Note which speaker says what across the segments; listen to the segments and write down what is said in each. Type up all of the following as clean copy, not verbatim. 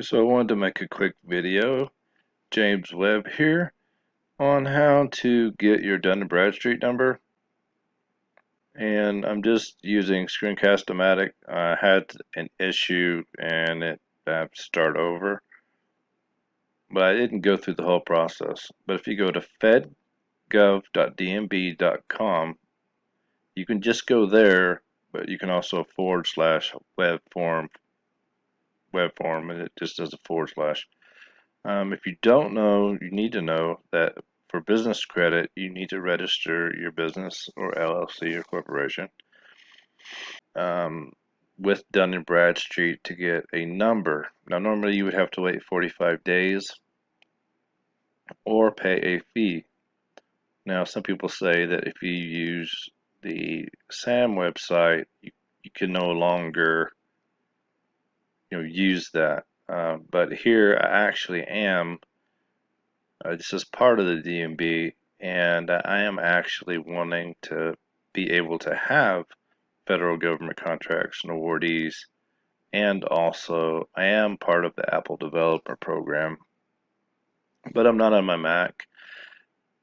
Speaker 1: So I wanted to make a quick video, James Webb here, on how to get your Dun& Bradstreet number. And I'm just using Screencast-O-Matic. I had an issue and I have to start over. But I didn't go through the whole process. But if you go to fedgov.dmb.com, you can just go there, but you can also /web form, and it just does a /. If you don't know, you need to know that for business credit, you need to register your business or LLC or corporation um, with Dun& Bradstreet to get a number. Now, normally you would have to wait 45 days or pay a fee. Now, some people say that if you use the SAM website, you can no longer use that. But here I actually am. This is part of the DMB, and I am actually wanting to be able to have federal government contracts and awardees, and also I am part of the Apple Developer Program, but I'm not on my Mac,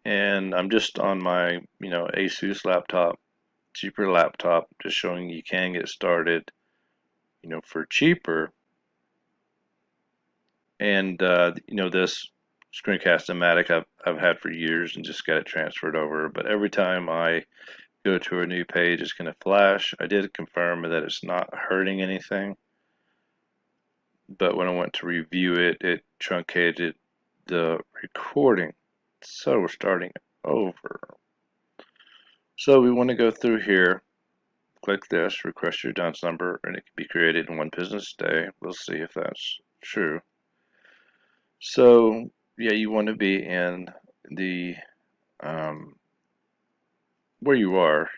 Speaker 1: and I'm just on my, Asus laptop, cheaper laptop, just showing you can get started, for cheaper, and this Screencast-O-Matic I've had for years and just got it transferred over, but every time I go to a new page, it's going to flash. I did confirm that it's not hurting anything, but when I went to review it, it truncated the recording. So we're starting over. So we want to go through here, click this, request your DUNS number, and it can be created in 1 business day. We'll see if that's true. So yeah, you want to be in the where you are.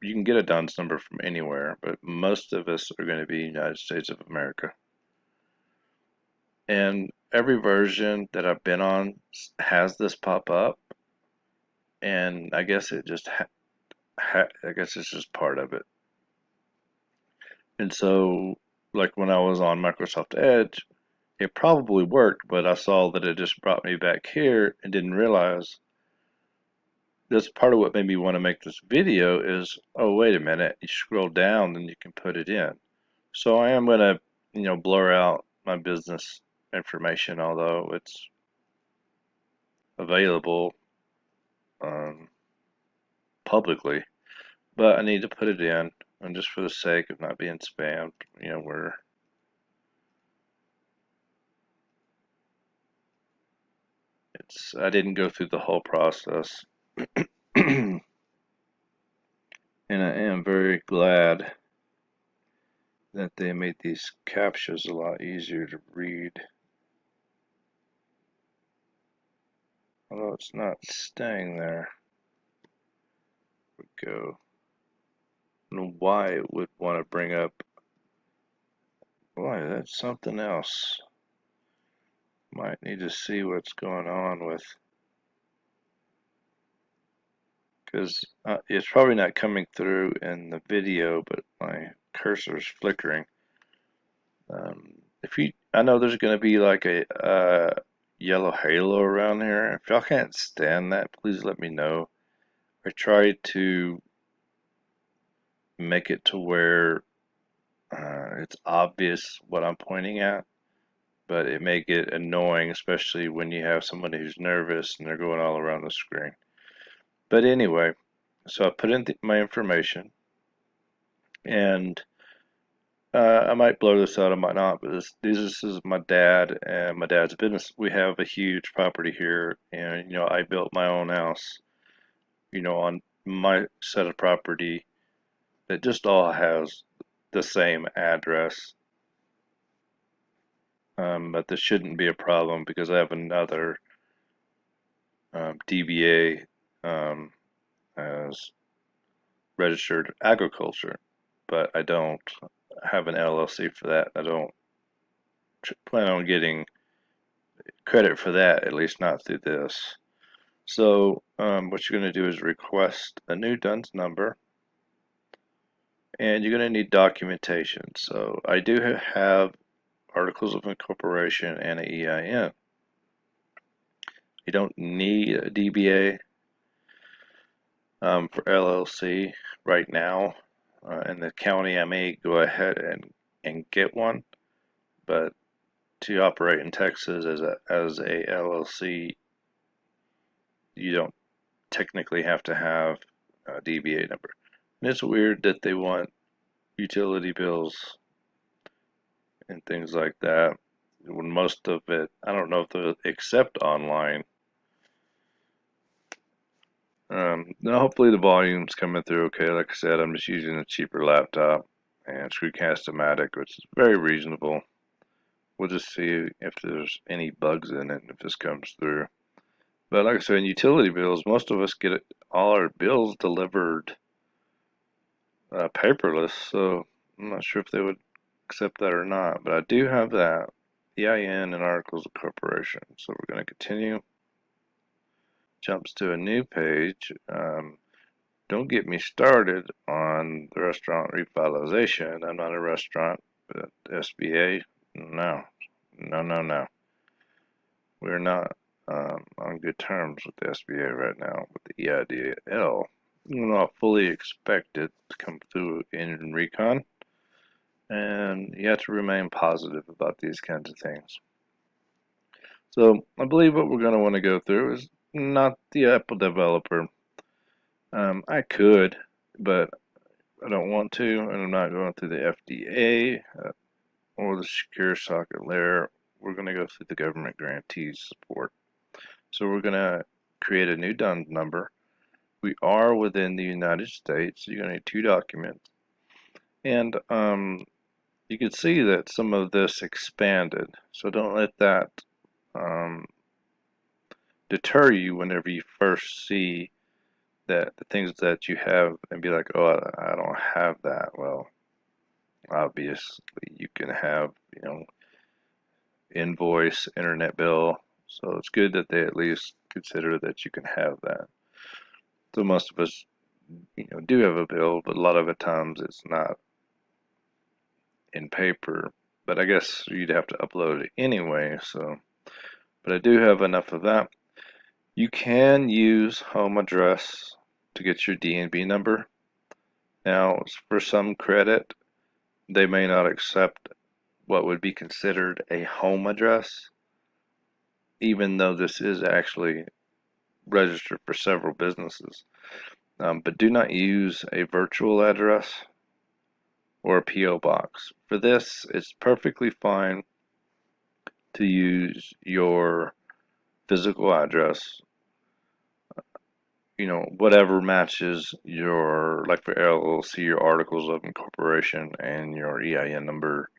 Speaker 1: You can get a DUNS number from anywhere, but most of us are going to be United States of America. And every version that I've been on has this pop up, and I guess it just I guess it's just part of it. And so, like when I was on Microsoft Edge, it probably worked, but I saw that it just brought me back here and didn't realize that's part of what made me want to make this video is, oh, wait a minute, you scroll down and you can put it in. So I am going to, blur out my business information, although it's available publicly, but I need to put it in, and just for the sake of not being spammed, we're I didn't go through the whole process, and I am very glad that they made these captchas a lot easier to read. Although it's not staying there. We go. I don't know why it would want to bring up. Boy, that's something else. Might need to see what's going on with. Because it's probably not coming through in the video, but my cursor's flickering. I know there's going to be like a yellow halo around here. If y'all can't stand that, please let me know. I tried to make it to where it's obvious what I'm pointing at, but it may get annoying, especially when you have somebody who's nervous and they're going all around the screen. But anyway, so I put in my information, and I might blur this out, I might not, but this is my dad and my dad's business. We have a huge property here, and I built my own house, on my set of property that just all has the same address. But this shouldn't be a problem because I have another DBA as registered agriculture, but I don't have an LLC for that. I don't plan on getting credit for that, at least not through this. So what you're going to do is request a new DUNS number, and you're going to need documentation. So I do have articles of incorporation, and an EIN. You don't need a DBA for LLC right now. In the county, I may go ahead and get one, but to operate in Texas as a LLC, you don't technically have to have a DBA number. And it's weird that they want utility bills and things like that when most of it, I don't know if they'll accept online. Now hopefully the volume's coming through okay. Like I said, I'm just using a cheaper laptop and Screencast-O-Matic, which is very reasonable. We'll just see if there's any bugs in it, if this comes through. But like I said, in utility bills, most of us get all our bills delivered paperless, so I'm not sure if they would accept that or not. But I do have that, EIN and Articles of Corporation. So we're going to continue. Jumps to a new page. Don't get me started on the restaurant revitalization. I'm not a restaurant, but SBA, no, no, no, no. We're not on good terms with the SBA right now with the EIDL. We're not fully expect it to come through in recon, and you have to remain positive about these kinds of things. So I believe what we're going to want to go through is not the Apple developer. I could, but I don't want to, and I'm not going through the FDA or the secure socket layer. We're going to go through the government grantee support. So we're going to create a new DUNS number. We are within the United States, so you're going to need 2 documents. And you can see that some of this expanded, so don't let that deter you whenever you first see that the things that you have and be like, oh, I don't have that. Well, obviously you can have, invoice, internet bill. So it's good that they at least consider that you can have that. So most of us, do have a bill, but a lot of the times it's not in paper. But I guess you'd have to upload it anyway. So, but I do have enough of that. You can use home address to get your DNB number. Now, for some credit, they may not accept what would be considered a home address, even though this is actually registered for several businesses. But do not use a virtual address or a P.O. box. For this, it's perfectly fine to use your physical address, whatever matches your, like for LLC, your articles of incorporation and your EIN number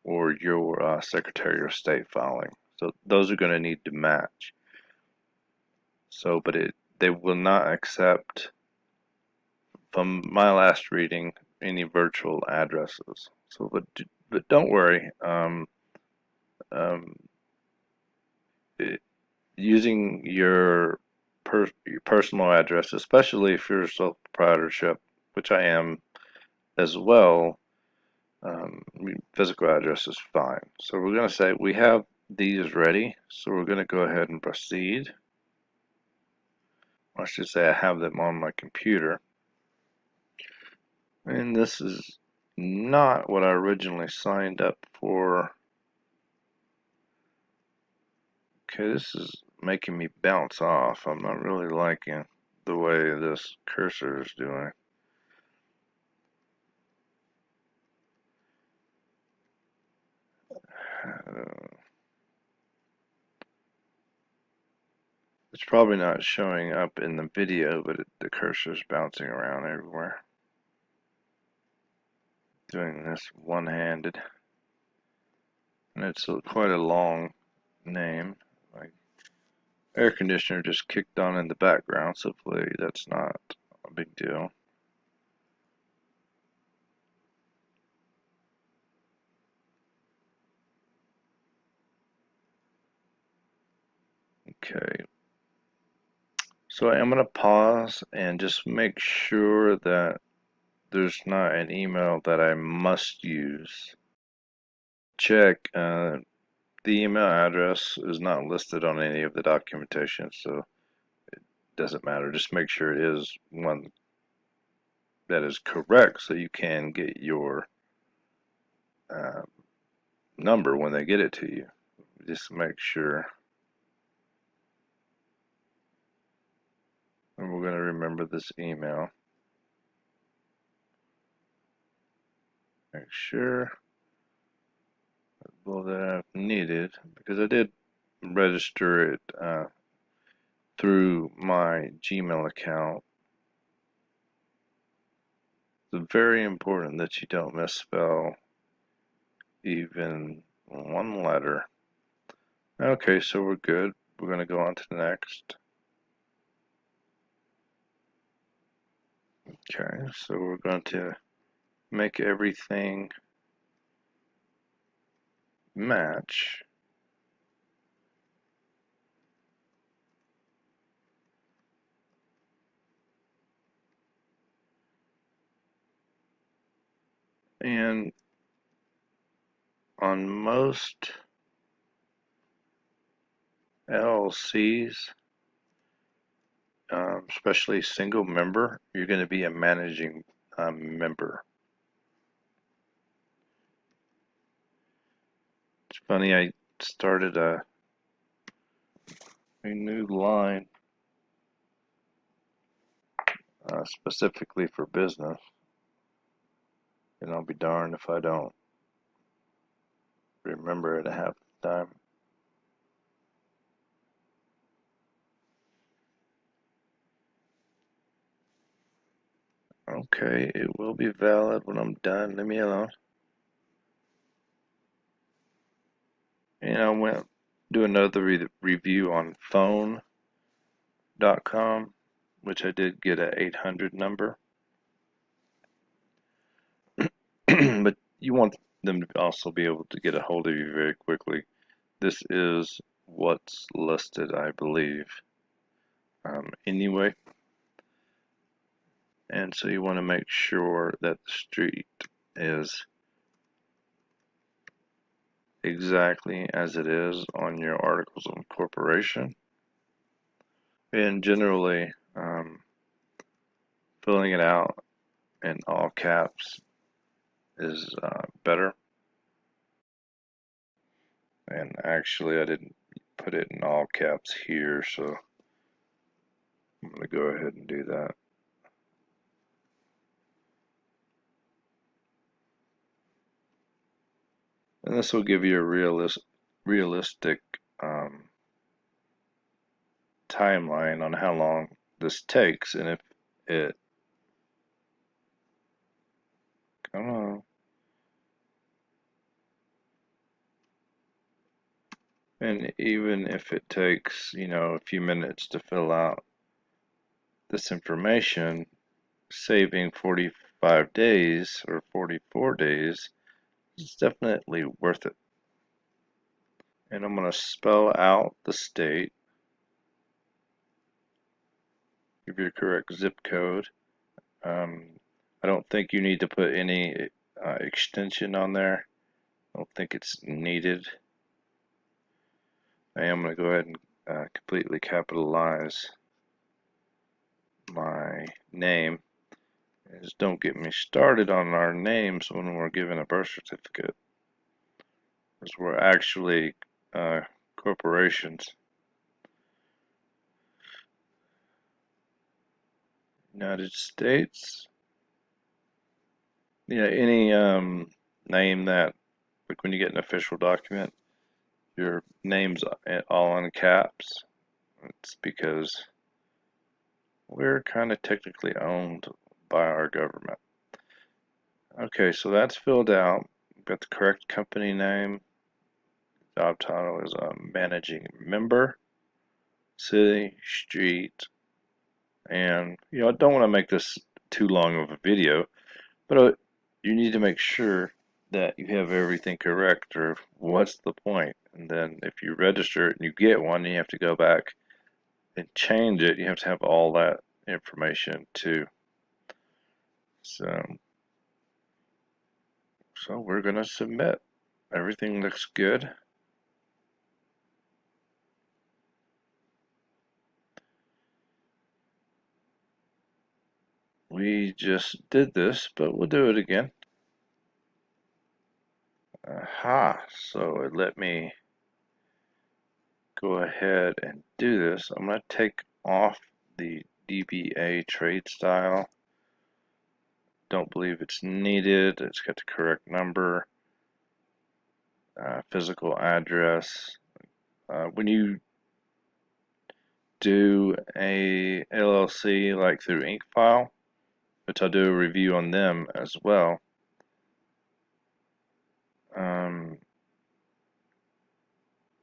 Speaker 1: or your Secretary of State filing. So those are going to need to match. So, but they will not accept, from my last reading, any virtual addresses. So, but don't worry. Um, Using your personal address, especially if you're a sole proprietorship, which I am as well, physical address is fine. So we're going to say we have these ready. So we're going to go ahead and proceed. I should say I have them on my computer. And this is not what I originally signed up for. Okay, this is making me bounce off. I'm not really liking the way this cursor is doing. It's probably not showing up in the video, but the cursor's bouncing around everywhere. Doing this one-handed. And it's quite a long name. My air conditioner just kicked on in the background, so hopefully that's not a big deal. Okay. So I am going to pause and just make sure that there's not an email that I must use. check. The email address is not listed on any of the documentation, so it doesn't matter. Just make sure it is one that is correct so you can get your uh, number when they get it to you. Just make sure. And we're going to remember this email. Make sure well that I've needed, because I did register it through my Gmail account. It's very important that you don't misspell even one letter. Okay, so we're good. We're going to go on to the next. Okay, so we're going to make everything match. And on most LLCs, especially single member, you're going to be a managing member. It's funny, I started a new line specifically for business, and I'll be darned if I don't remember it half the time. Okay, it will be valid when I'm done. Leave me alone. And I went do another review on phone.com, which I did get a 800 number. But you want them to also be able to get a hold of you very quickly. This is what's listed, I believe, anyway. And so you want to make sure that the street is exactly as it is on your articles of incorporation. And generally, filling it out in all caps is better. And actually, I didn't put it in all caps here, so I'm going to go ahead and do that. And this will give you a realistic timeline on how long this takes, and if it, come on, and even if it takes, a few minutes to fill out this information, saving 45 days or 44 days is definitely worth it. And I'm going to spell out the state, give your correct zip code. I don't think you need to put any extension on there. I don't think it's needed. I am going to go ahead and completely capitalize my name. Just don't get me started on our names when we're given a birth certificate, because we're actually corporations. United States. Yeah, any name that, like when you get an official document, your name's all in caps. It's because we're kind of technically owned by our government. Okay, so that's filled out. We've got the correct company name. Job title is a managing member. City, street, and I don't want to make this too long of a video, but you need to make sure that you have everything correct, or what's the point? And then if you register it and you get one, you have to go back and change it. You have to have all that information too. So we're gonna submit. Everything looks good. We just did this, but we'll do it again. Aha, so it let me go ahead and do this. I'm going to take off the DBA trade style. Don't believe it's needed. It's got the correct number, physical address. When you do a LLC like through InkFile, which I'll do a review on them as well,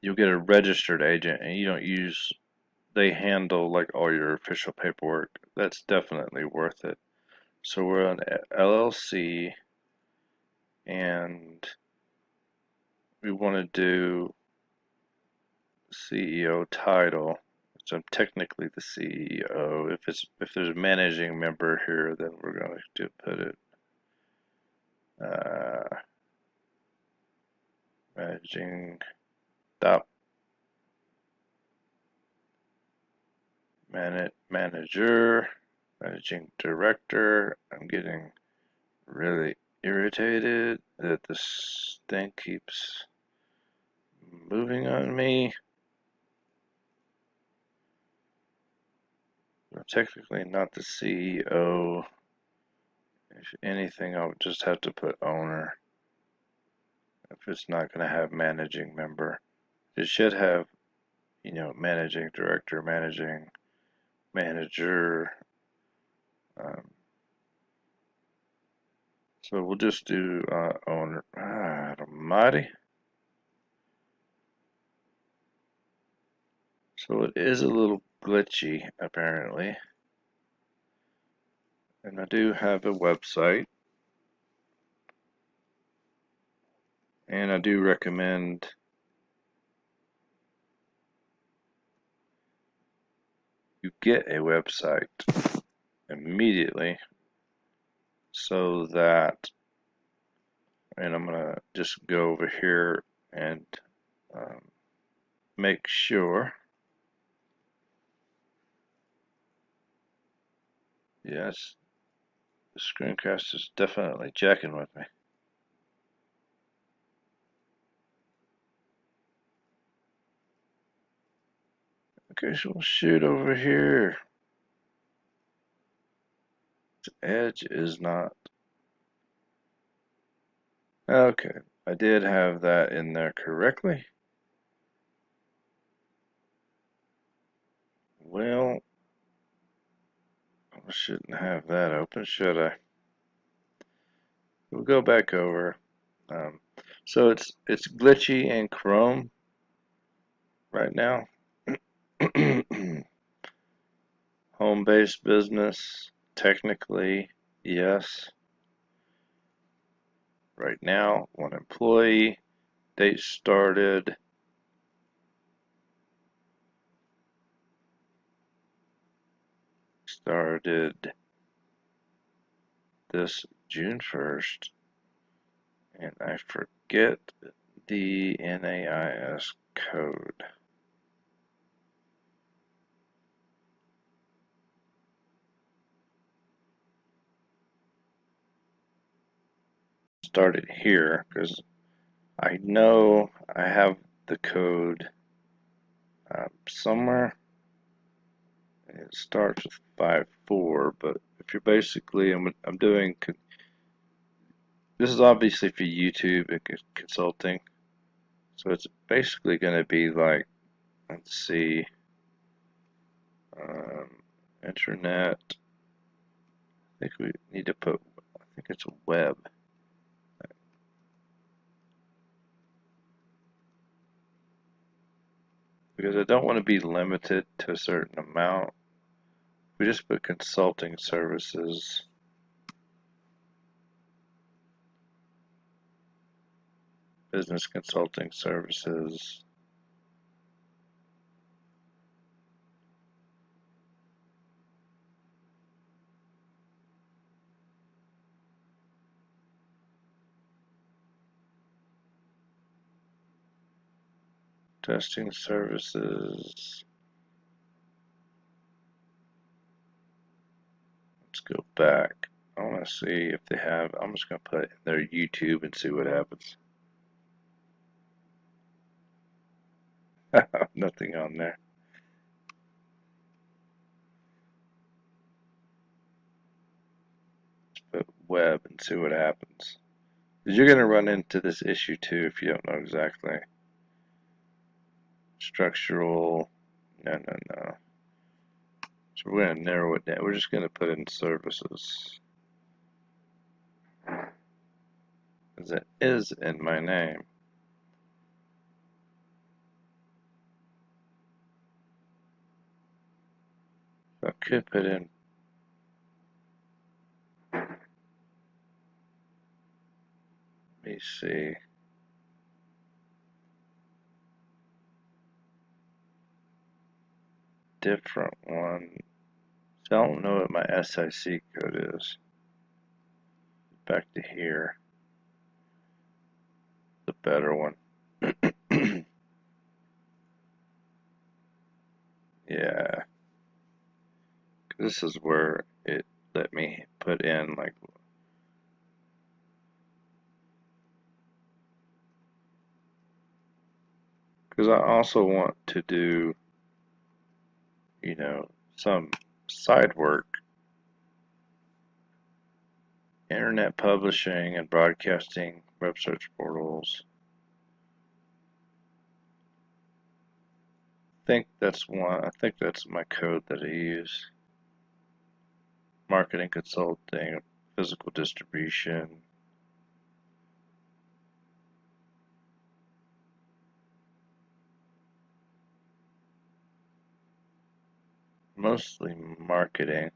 Speaker 1: you'll get a registered agent and you don't use, they handle like all your official paperwork. That's definitely worth it. So we're on LLC and we want to do CEO title. So I'm technically the CEO. If there's a managing member here, then we're going to put it managing top manager, managing director. I'm getting really irritated that this thing keeps moving on me. I'm technically not the CEO. If anything, I would just have to put owner if it's not going to have managing member. It should have, managing director, managing manager. So we'll just do owner. Almighty. So it is a little glitchy, apparently. And I do have a website. And I do recommend you get a website immediately so that, and I'm going to just go over here and make sure. Yes, the screencast is definitely jacking with me. Okay, so we'll shoot over here. The edge is not. Okay, I did have that in there correctly. Well, I shouldn't have that open, should I? We'll go back over. So it's glitchy in Chrome right now. Home-based business, technically, yes. Right now, one employee, date started this June 1st, and I forget the NAIS code. Start it here because I know I have the code somewhere. It starts with 5.4, but if you're basically, I'm doing, this is obviously for YouTube and consulting, so it's basically going to be like, let's see, internet. I think we need to put, I think it's web. Because I don't want to be limited to a certain amount. We just put consulting services. Business consulting services. Testing services. Let's go back. I want to see if they have. I'm just going to put in their YouTube and see what happens. Nothing on there. Let's put web and see what happens. Because you're going to run into this issue too if you don't know exactly. Structural. No, no, no. So we're going to narrow it down. We're just going to put in services. Because it is in my name. So I could put in. Let me see. Different one. So I don't know what my SIC code is. Back to here. The better one. Yeah. This is where it let me put in like. Because I also want to do, you know, some side work. Internet publishing and broadcasting, web search portals. I think that's my code that I use. Marketing consulting, physical distribution. Mostly marketing.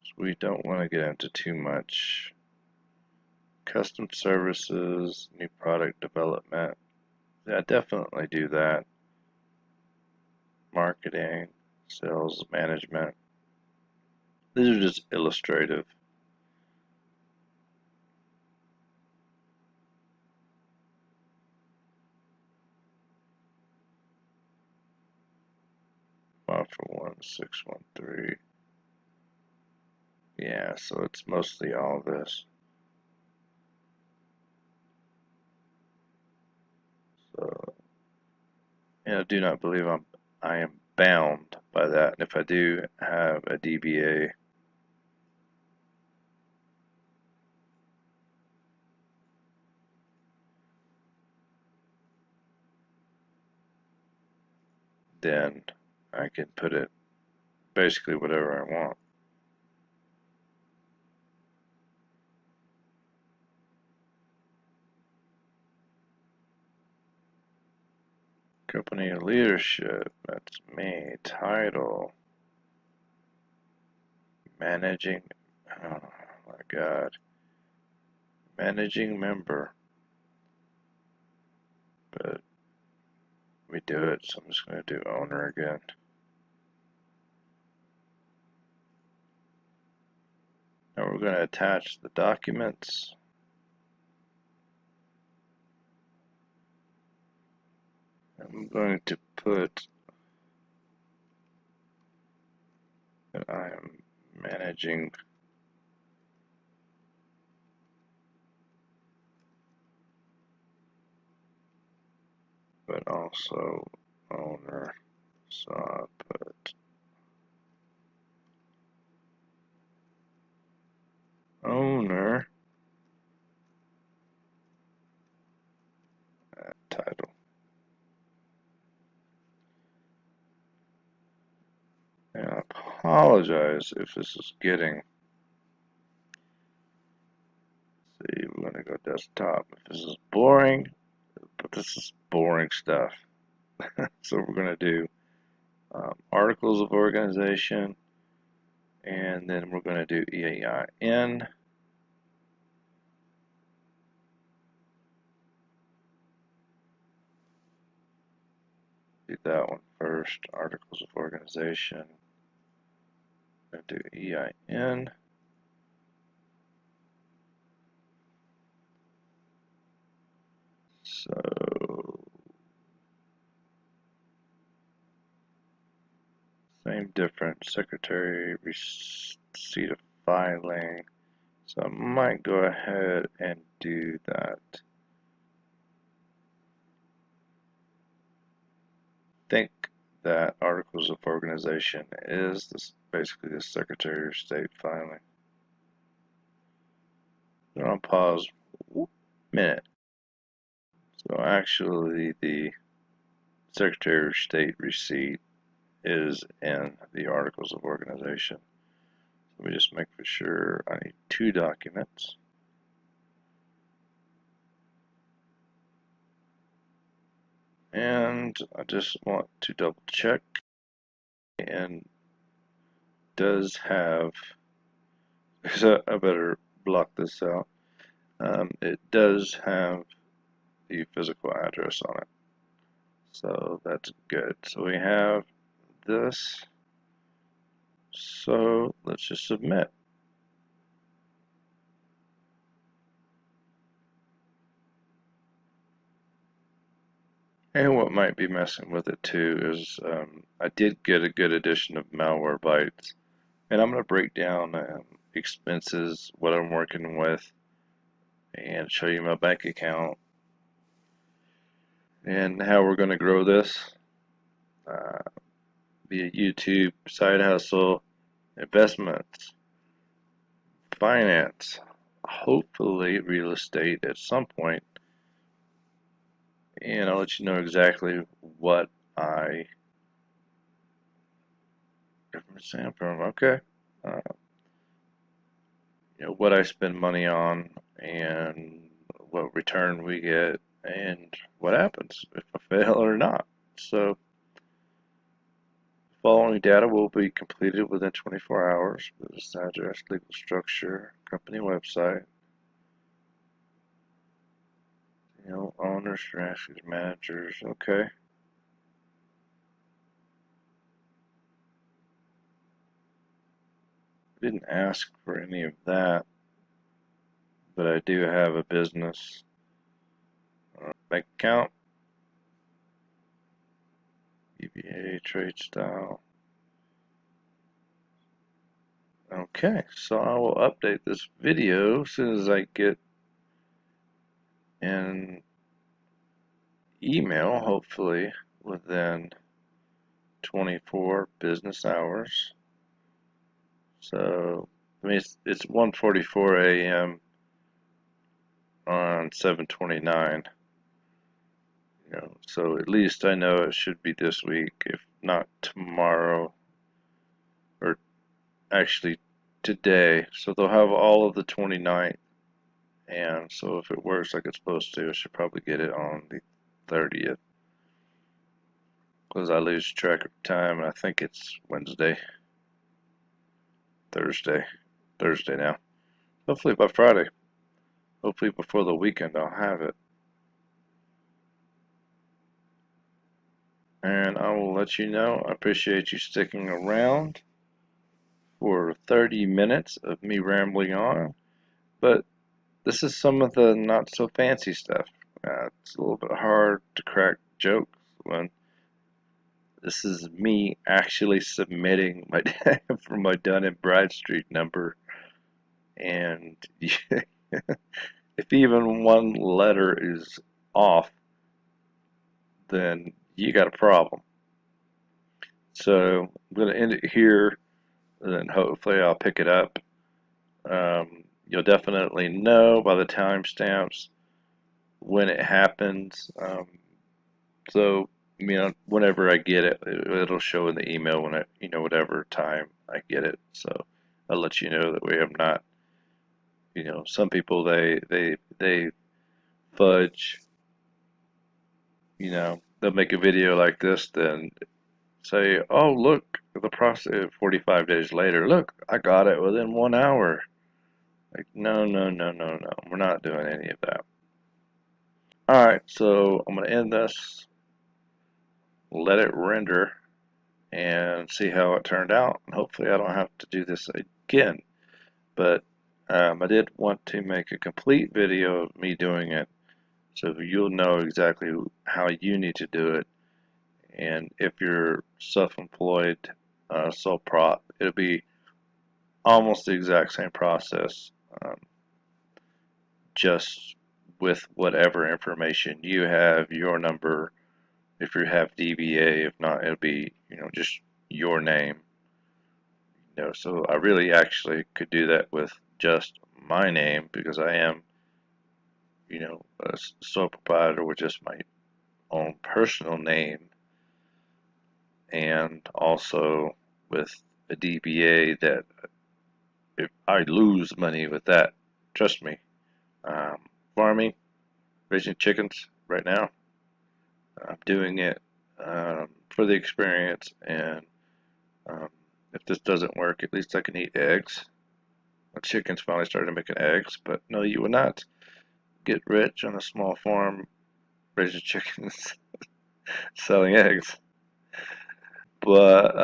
Speaker 1: So we don't want to get into too much. Custom services, new product development. Yeah, definitely do that. Marketing, sales management. These are just illustrative. File for 1613. Yeah, so it's mostly all this. So, yeah, I do not believe I am bound by that. And if I do have a DBA, then I can put it basically whatever I want. Company leadership, that's me. Title, managing, oh my God, managing member. But we do it, so I'm just going to do owner again. Now we're going to attach the documents. I'm going to put that I am managing but also owner. So I put owner title. And I apologize if this is getting. See, we're gonna go desktop. If this is boring, but this is boring stuff. So we're gonna do articles of organization, and then we're gonna do EAIN. Do that one first. Articles of organization. I'm going to do EIN. So, same difference. Secretary receipt of filing. So I might go ahead and do that. Think that Articles of Organization is this basically the Secretary of State filing. So I'll pause a minute. So actually the Secretary of State receipt is in the Articles of Organization. Let me just make for sure I need 2 documents. And I just want to double check, and does have, so I better block this out. It does have the physical address on it. So that's good. So we have this. So let's just submit. And what might be messing with it too is I did get a good addition of Malwarebytes. And I'm going to break down expenses, what I'm working with, and show you my bank account and how we're going to grow this uh, via YouTube, side hustle, investments, finance, hopefully real estate at some point. And I'll let you know exactly what I from. Okay, uh, what I spend money on and what return we get and what happens if I fail or not. So following data will be completed within 24 hours. Business address, legal structure, company website, owners, directors, managers. Okay. Didn't ask for any of that, but I do have a business bank account, EBA, trade style. Okay, so I will update this video as soon as I get an email, hopefully within 24 business hours. So, I mean, it's 1:44 a.m. on 7/29. So at least I know it should be this week, if not tomorrow, or actually today. So they'll have all of the 29th, and so if it works like it's supposed to, I should probably get it on the 30th. Because I lose track of time, and I think it's Wednesday, Thursday now. Hopefully by Friday. Hopefully before the weekend I'll have it. And I will let you know. I appreciate you sticking around for 30 minutes of me rambling on. But this is some of the not so fancy stuff. It's a little bit hard to crack jokes when this is me actually submitting my for my Dun and Bradstreet number, and if even one letter is off, then you got a problem. So I'm going to end it here, and then hopefully I'll pick it up. You'll definitely know by the timestamps when it happens. So, whenever I get it, it'll show in the email when whatever time I get it. So I'll let you know that way I'm not, some people they fudge, they'll make a video like this, then say, oh, look, the process 45 days later, look, I got it within 1 hour. Like, no, no, no, no, no. We're not doing any of that. All right, so I'm going to end this, let it render, and see how it turned out. And hopefully, I don't have to do this again. But I did want to make a complete video of me doing it so you'll know exactly how you need to do it. And if you're self-employed, sole prop, it'll be almost the exact same process, just with whatever information you have, your number, if you have DBA, if not, it'll be, just your name. So I really actually could do that with just my name because I am, a sole proprietor with just my own personal name, and also with a DBA that if I lose money with that, trust me, farming, raising chickens right now, I'm doing it for the experience, and um, if this doesn't work, at least I can eat eggs. My chickens finally started making eggs, but no, you will not get rich on a small farm raising chickens selling eggs. But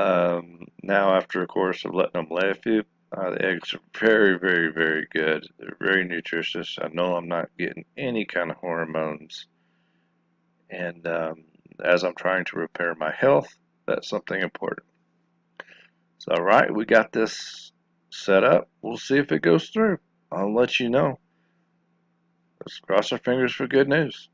Speaker 1: now, after a course of letting them lay a few, the eggs are very, very, very good. They're very nutritious. I know I'm not getting any kind of hormones. And as I'm trying to repair my health, that's something important. So, all right, we got this set up. We'll see if it goes through. I'll let you know. Let's cross our fingers for good news.